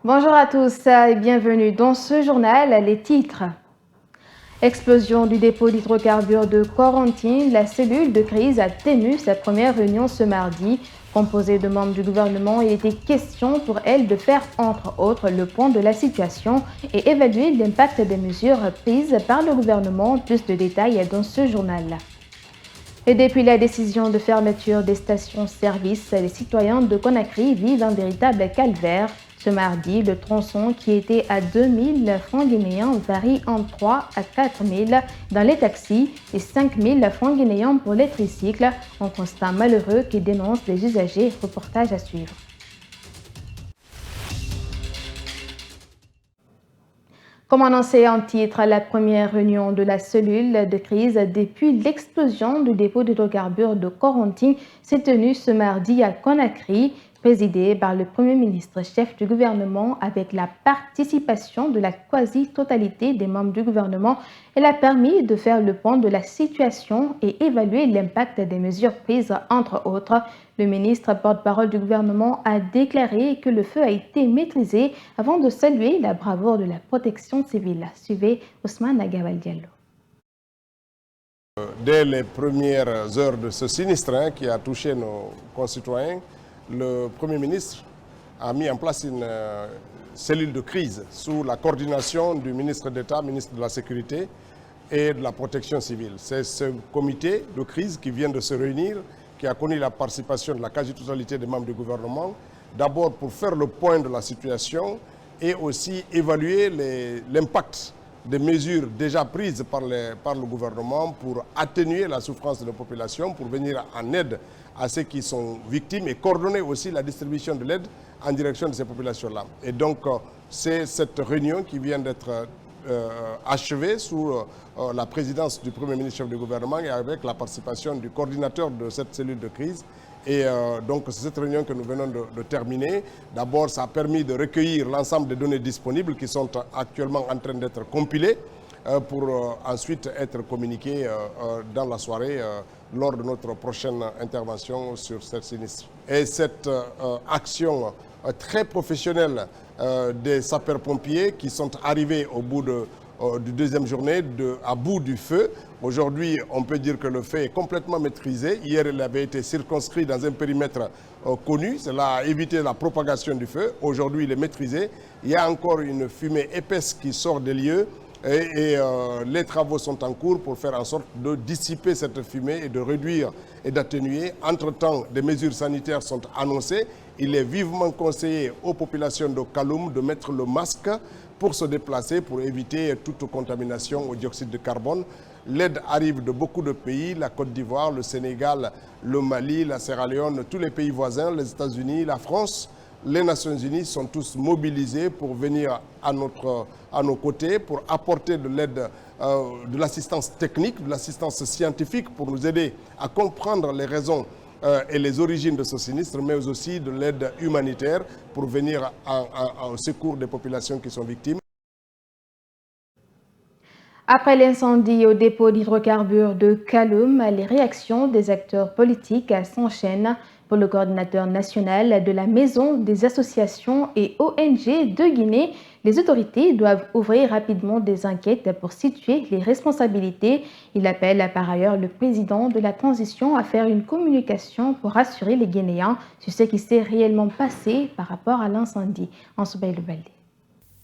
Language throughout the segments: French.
Bonjour à tous et bienvenue dans ce journal. Les titres. Explosion du dépôt d'hydrocarbures de Corentin, la cellule de crise a tenu sa première réunion ce mardi. Composée de membres du gouvernement, il était question pour elle de faire entre autres le point de la situation et évaluer l'impact des mesures prises par le gouvernement. Plus de détails dans ce journal. Et depuis la décision de fermeture des stations-service, les citoyens de Conakry vivent un véritable calvaire. Ce mardi, le tronçon qui était à 2000 francs guinéens varie entre 3 à 4000 dans les taxis et 5000 francs guinéens pour les tricycles. Un constat malheureux qui dénonce les usagers. Reportage à suivre. Comme annoncé en titre, la première réunion de la cellule de crise depuis l'explosion du dépôt d'hydrocarbures de Corentin s'est tenue ce mardi à Conakry, présidée par le Premier ministre chef du gouvernement avec la participation de la quasi-totalité des membres du gouvernement. Elle a permis de faire le point de la situation et évaluer l'impact des mesures prises, entre autres. Le ministre porte-parole du gouvernement a déclaré que le feu a été maîtrisé avant de saluer la bravoure de la protection civile. Suivez Ousmane Agawal Diallo. Dès les premières heures de ce sinistre qui a touché nos concitoyens, le Premier ministre a mis en place une cellule de crise sous la coordination du ministre d'État, ministre de la Sécurité et de la Protection civile. C'est ce comité de crise qui vient de se réunir, qui a connu la participation de la quasi-totalité des membres du gouvernement, d'abord pour faire le point de la situation et aussi évaluer l'impact des mesures déjà prises par le gouvernement pour atténuer la souffrance de la population, pour venir en aide à ceux qui sont victimes et coordonner aussi la distribution de l'aide en direction de ces populations-là. Et donc, c'est cette réunion qui vient d'être achevée sous la présidence du Premier ministre chef du gouvernement et avec la participation du coordinateur de cette cellule de crise. Et donc, c'est cette réunion que nous venons de terminer. D'abord, ça a permis de recueillir l'ensemble des données disponibles qui sont actuellement en train d'être compilées pour ensuite être communiquées dans la soirée lors de notre prochaine intervention sur cette sinistre. Et cette action très professionnelle des sapeurs-pompiers qui sont arrivés au bout du deuxième journée, à bout du feu. Aujourd'hui, on peut dire que le feu est complètement maîtrisé. Hier, il avait été circonscrit dans un périmètre connu. Cela a évité la propagation du feu. Aujourd'hui, il est maîtrisé. Il y a encore une fumée épaisse qui sort des lieux. Et les travaux sont en cours pour faire en sorte de dissiper cette fumée et de réduire et d'atténuer. Entre-temps, des mesures sanitaires sont annoncées. Il est vivement conseillé aux populations de Kaloum de mettre le masque pour se déplacer, pour éviter toute contamination au dioxyde de carbone. L'aide arrive de beaucoup de pays, la Côte d'Ivoire, le Sénégal, le Mali, la Sierra Leone, tous les pays voisins, les États-Unis, la France. Les Nations Unies sont tous mobilisés pour venir à nos côtés, pour apporter de l'aide, de l'assistance technique, de l'assistance scientifique pour nous aider à comprendre les raisons et les origines de ce sinistre, mais aussi de l'aide humanitaire pour venir en secours des populations qui sont victimes. Après l'incendie au dépôt d'hydrocarbures de Kaloum, les réactions des acteurs politiques s'enchaînent. Pour le coordinateur national de la Maison des associations et ONG de Guinée, les autorités doivent ouvrir rapidement des enquêtes pour situer les responsabilités. Il appelle par ailleurs le président de la transition à faire une communication pour rassurer les Guinéens sur ce qui s'est réellement passé par rapport à l'incendie. En Soubaï-le-Baldé.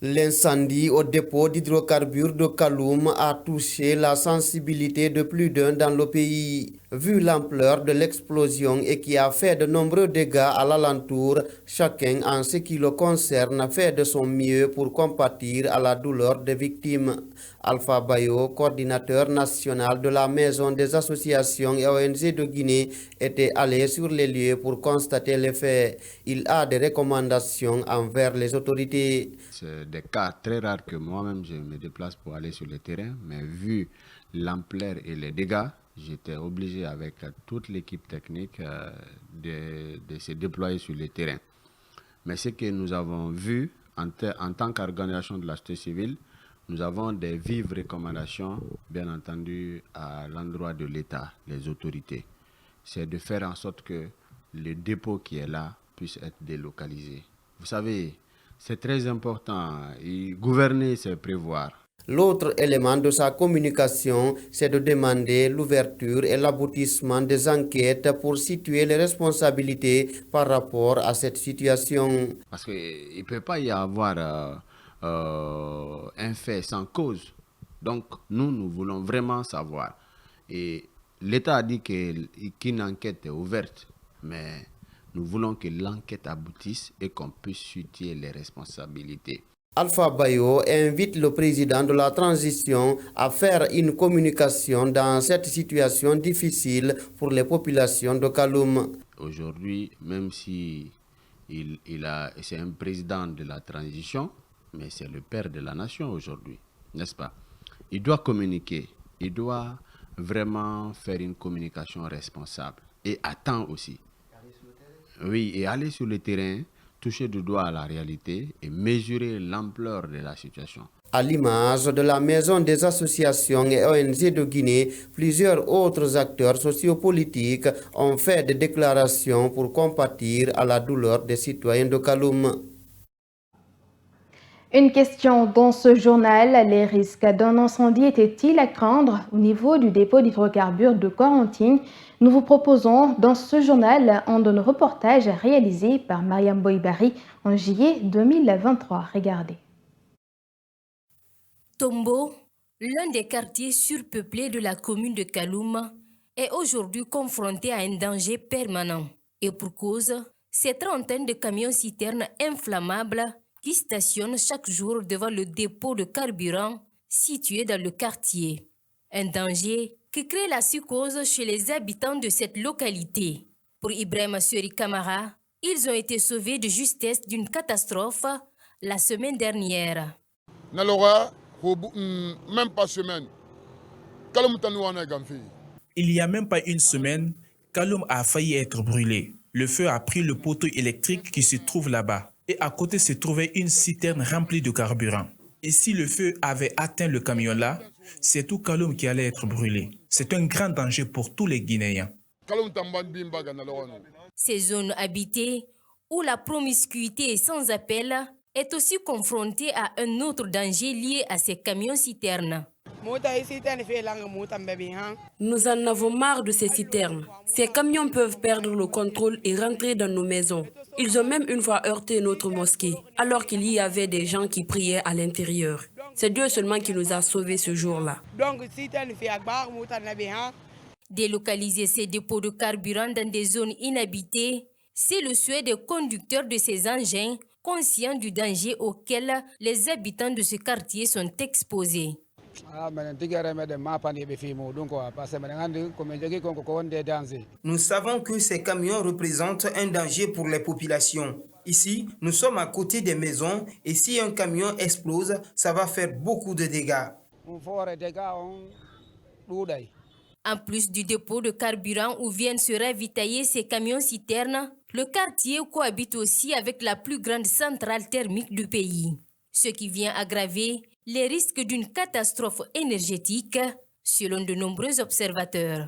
L'incendie au dépôt d'hydrocarbures de Kaloum a touché la sensibilité de plus d'un dans le pays. Vu l'ampleur de l'explosion et qui a fait de nombreux dégâts à l'alentour, chacun en ce qui le concerne fait de son mieux pour compatir à la douleur des victimes. Alpha Bayo, coordinateur national de la Maison des associations et ONG de Guinée, était allé sur les lieux pour constater les faits. Il a des recommandations envers les autorités. C'est des cas très rares que moi-même je me déplace pour aller sur le terrain, mais vu l'ampleur et les dégâts, j'étais obligé avec toute l'équipe technique de se déployer sur le terrain. Mais ce que nous avons vu en tant qu'organisation de la société civile, nous avons des vives recommandations, bien entendu, à l'endroit de l'État, les autorités. C'est de faire en sorte que le dépôt qui est là puisse être délocalisé. Vous savez, C'est très important. Et gouverner, c'est prévoir. L'autre élément de sa communication, c'est de demander l'ouverture et l'aboutissement des enquêtes pour situer les responsabilités par rapport à cette situation. Parce qu'il ne peut pas y avoir un fait sans cause. Donc, nous voulons vraiment savoir. Et l'État a dit qu'une enquête est ouverte, mais nous voulons que l'enquête aboutisse et qu'on puisse situer les responsabilités. Alpha Bayo invite le président de la transition à faire une communication dans cette situation difficile pour les populations de Kaloum. Aujourd'hui, même si c'est un président de la transition, mais c'est le père de la nation aujourd'hui, n'est-ce pas? Il doit communiquer, il doit vraiment faire une communication responsable et à temps aussi. Oui, et aller sur le terrain, toucher du doigt à la réalité et mesurer l'ampleur de la situation. À l'image de la Maison des associations et ONG de Guinée, plusieurs autres acteurs sociopolitiques ont fait des déclarations pour compatir à la douleur des citoyens de Kaloum. Une question dans ce journal, les risques d'un incendie étaient-ils à craindre au niveau du dépôt d'hydrocarbures de Corentyne? Nous vous proposons dans ce journal un de nos reportages réalisés par Mariam Boibari en juillet 2023. Regardez. Tombo, l'un des quartiers surpeuplés de la commune de Kaloum, est aujourd'hui confronté à un danger permanent. Et pour cause, ces trentaines de camions-citernes inflammables qui stationnent chaque jour devant le dépôt de carburant situé dans le quartier. Un danger qui crée la psychose chez les habitants de cette localité. Pour Ibrahima Suri Kamara, ils ont été sauvés de justesse d'une catastrophe la semaine dernière. Même pas semaine. Il n'y a même pas une semaine, Kaloum a failli être brûlé. Le feu a pris le poteau électrique qui se trouve là-bas. Et à côté se trouvait une citerne remplie de carburant. Et si le feu avait atteint le camion là, c'est tout Kaloum qui allait être brûlé. C'est un grand danger pour tous les Guinéens. Ces zones habitées où la promiscuité est sans appel est aussi confrontée à un autre danger lié à ces camions-citernes. Nous en avons marre de ces citernes. Ces camions peuvent perdre le contrôle et rentrer dans nos maisons. Ils ont même une fois heurté notre mosquée, alors qu'il y avait des gens qui priaient à l'intérieur. C'est Dieu seulement qui nous a sauvés ce jour-là. Délocaliser ces dépôts de carburant dans des zones inhabitées, c'est le souhait des conducteurs de ces engins, conscients du danger auquel les habitants de ce quartier sont exposés. Nous savons que ces camions représentent un danger pour les populations. Ici, nous sommes à côté des maisons et si un camion explose, ça va faire beaucoup de dégâts. En plus du dépôt de carburant où viennent se ravitailler ces camions-citernes, le quartier cohabite aussi avec la plus grande centrale thermique du pays, ce qui vient aggraver les risques d'une catastrophe énergétique, selon de nombreux observateurs.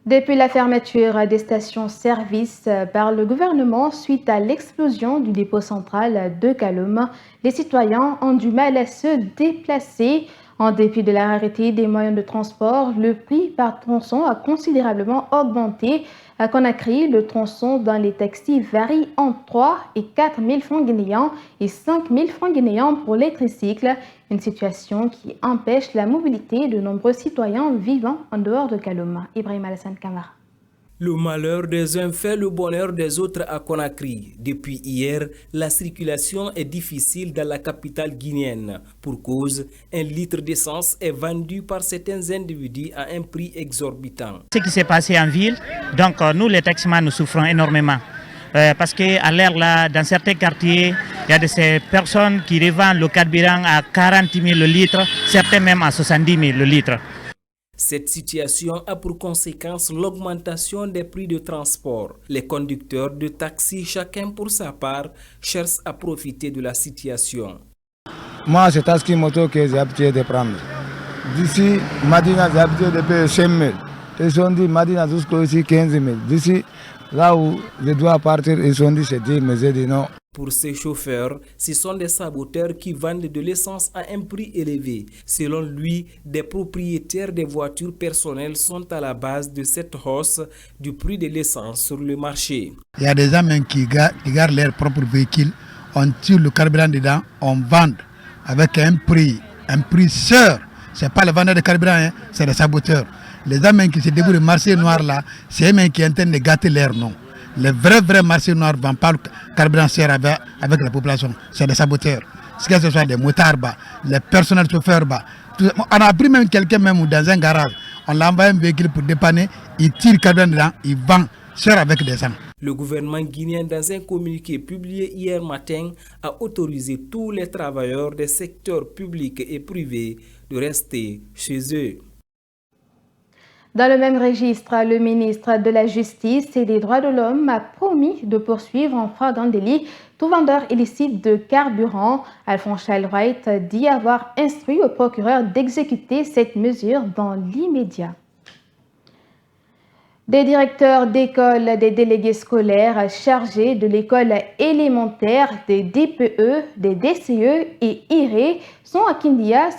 Depuis la fermeture des stations-service par le gouvernement suite à l'explosion du dépôt central de Kaloum, les citoyens ont du mal à se déplacer. En dépit de la rareté des moyens de transport, le prix par tronçon a considérablement augmenté. À Conakry, le tronçon dans les taxis varie entre 3 et 4 000 francs guinéens et 5 000 francs guinéens pour les tricycles, une situation qui empêche la mobilité de nombreux citoyens vivant en dehors de Kaloum. Ibrahim Alassane Kamara. Le malheur des uns fait le bonheur des autres à Conakry. Depuis hier, la circulation est difficile dans la capitale guinéenne. Pour cause, un litre d'essence est vendu par certains individus à un prix exorbitant. Ce qui s'est passé en ville, donc nous les taximans nous souffrons énormément. Parce qu'à l'air là, dans certains quartiers, il y a de ces personnes qui revendent le carburant à 40 000 le litre, certains même à 70 000 le litre. Cette situation a pour conséquence l'augmentation des prix de transport. Les conducteurs de taxi, chacun pour sa part, cherchent à profiter de la situation. Moi, c'est taxi moto que j'ai habitué de prendre. D'ici, Madina, j'ai habitué de payer 5 000. Ils sont dit, Madina, jusqu'au ici, 15 000. D'ici, là où je dois partir, ils sont dit, c'est 10 000. Mais j'ai dit non. Pour ces chauffeurs, ce sont des saboteurs qui vendent de l'essence à un prix élevé. Selon lui, des propriétaires des voitures personnelles sont à la base de cette hausse du prix de l'essence sur le marché. Il y a des hommes qui gardent leurs propres véhicules, on tire le carburant dedans, on vend avec un prix sûr. Ce n'est pas le vendeur de carburant, hein, c'est les saboteurs. Les hommes qui se débrouillent le marché noir là, c'est eux qui intendent de gâter l'air, non. Les vrais marchés noirs ne vendent pas le carburant cher avec la population. C'est des saboteurs. Que ce soit des motards, les personnels chauffeurs. On a pris même quelqu'un même dans un garage. On l'a envoyé un véhicule pour dépanner. Il tire le carburant dedans. Il vend cher avec des gens. Le gouvernement guinéen, dans un communiqué publié hier matin, a autorisé tous les travailleurs des secteurs publics et privés de rester chez eux. Dans le même registre, le ministre de la Justice et des Droits de l'Homme a promis de poursuivre en flagrant délit tout vendeur illicite de carburant. Alphonse Chalwright dit avoir instruit au procureur d'exécuter cette mesure dans l'immédiat. Des directeurs d'école, des délégués scolaires chargés de l'école élémentaire, des DPE, des DCE et IRE sont à Kindia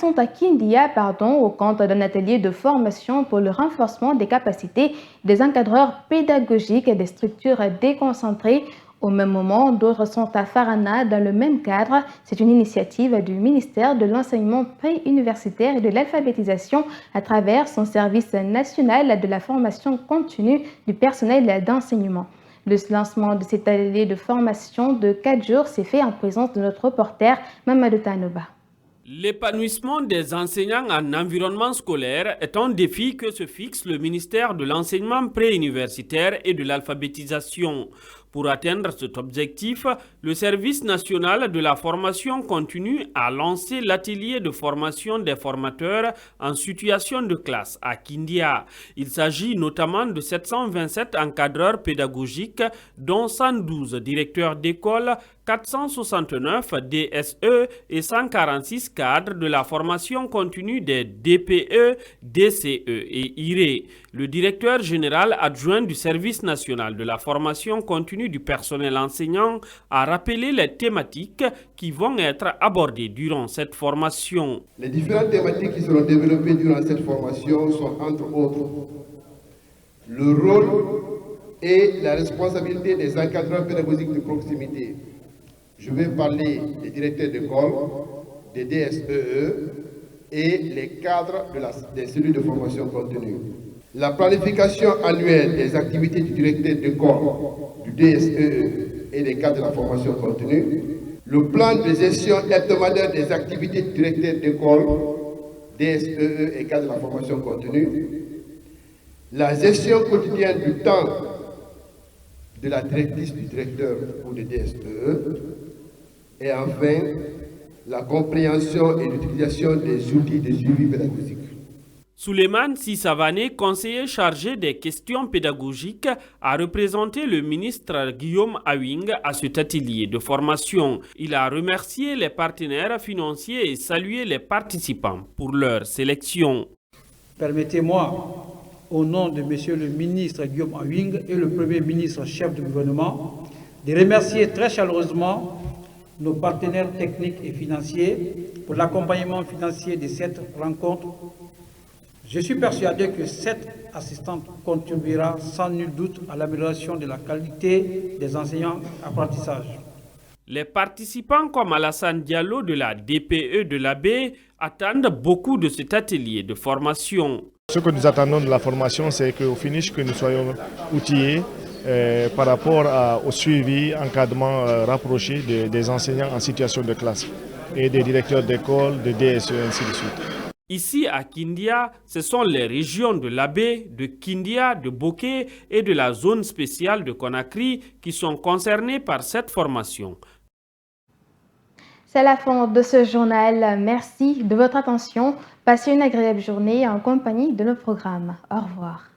au compte d'un atelier de formation pour le renforcement des capacités des encadreurs pédagogiques et des structures déconcentrées. Au même moment, d'autres sont à Farana dans le même cadre. C'est une initiative du ministère de l'Enseignement préuniversitaire et de l'Alphabétisation à travers son service national de la formation continue du personnel d'enseignement. Le lancement de cet atelier de formation de 4 jours s'est fait en présence de notre reporter Mamadou Tanoba. L'épanouissement des enseignants en environnement scolaire est un défi que se fixe le ministère de l'Enseignement préuniversitaire et de l'Alphabétisation. Pour atteindre cet objectif, le service national de la formation continue a lancé l'atelier de formation des formateurs en situation de classe à Kindia. Il s'agit notamment de 727 encadreurs pédagogiques, dont 112 directeurs d'école, 469 DSE et 146 cadres de la formation continue des DPE, DCE et IRE. Le directeur général adjoint du service national de la formation continue du personnel enseignant a rappelé les thématiques qui vont être abordées durant cette formation. Les différentes thématiques qui seront développées durant cette formation sont entre autres le rôle et la responsabilité des encadreurs pédagogiques de proximité. Je vais parler des directeurs d'école, des DSEE et les cadres des cellules de formation continue. La planification annuelle des activités du directeur d'école, du DSEE et des cadres de la formation continue. Le plan de gestion hebdomadaire des activités du directeur d'école, DSEE et cadres de la formation continue. La gestion quotidienne du temps de la directrice du directeur ou du DSEE. Et enfin, la compréhension et l'utilisation des outils de suivi pédagogique. Souleymane Sissavané, conseiller chargé des questions pédagogiques, a représenté le ministre Guillaume Awing à cet atelier de formation. Il a remercié les partenaires financiers et salué les participants pour leur sélection. Permettez-moi, au nom de Monsieur le ministre Guillaume Awing et le Premier ministre chef du gouvernement, de remercier très chaleureusement nos partenaires techniques et financiers pour l'accompagnement financier de cette rencontre. Je suis persuadé que cette assistance contribuera sans nul doute à l'amélioration de la qualité des enseignants-apprentissages. Les participants comme Alassane Diallo de la DPE de l'AB attendent beaucoup de cet atelier de formation. Ce que nous attendons de la formation, c'est qu'au finish, que nous soyons outillés par rapport au suivi, encadrement rapproché des enseignants en situation de classe et des directeurs d'école, de DSE, ainsi de suite. Ici à Kindia, ce sont les régions de l'Abbé, de Kindia, de Boké et de la zone spéciale de Conakry qui sont concernées par cette formation. C'est la fin de ce journal. Merci de votre attention. Passez une agréable journée en compagnie de nos programmes. Au revoir.